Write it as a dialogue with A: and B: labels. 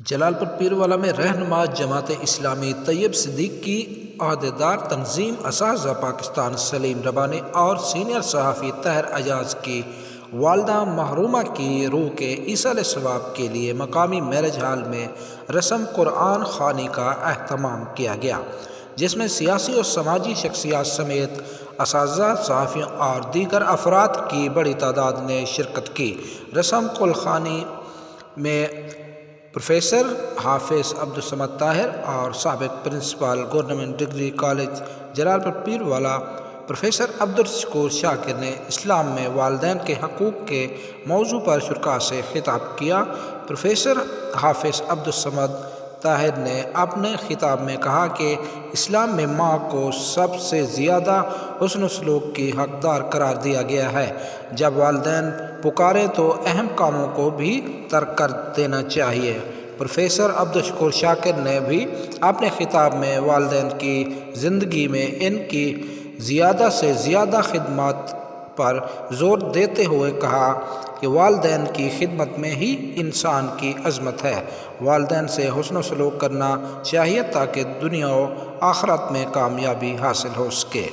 A: جلال پور پیروالا میں رہنما جماعت اسلامی طیب صدیق کی عہدیدار تنظیم اساتذہ پاکستان سلیم ربانی اور سینئر صحافی طاہر اعجاز کی والدہ محرومہ کی روح کے ایصال ثواب کے لیے مقامی میرج ہال میں رسم قرآن خوانی کا اہتمام کیا گیا، جس میں سیاسی اور سماجی شخصیات سمیت اساتذہ، صحافیوں اور دیگر افراد کی بڑی تعداد نے شرکت کی۔ رسم قرآن میں پروفیسر حافظ عبدالصمد طاہر اور سابق پرنسپل گورنمنٹ ڈگری کالج جلال پور پیروالا پروفیسر عبدالشکور شاکر نے اسلام میں والدین کے حقوق کے موضوع پر شرکاء سے خطاب کیا۔ پروفیسر حافظ عبدالصمد طاہر نے اپنے خطاب میں کہا کہ اسلام میں ماں کو سب سے زیادہ حسن سلوک کی حقدار قرار دیا گیا ہے۔ جب والدین پکاریں تو اہم کاموں کو بھی ترک کر دینا چاہیے۔ پروفیسر عبدالشکور شاکر نے بھی اپنے خطاب میں والدین کی زندگی میں ان کی زیادہ سے زیادہ خدمات پر زور دیتے ہوئے کہا کہ والدین کی خدمت میں ہی انسان کی عظمت ہے۔ والدین سے حسن سلوک کرنا چاہیے تاکہ دنیا و آخرت میں کامیابی حاصل ہو سکے۔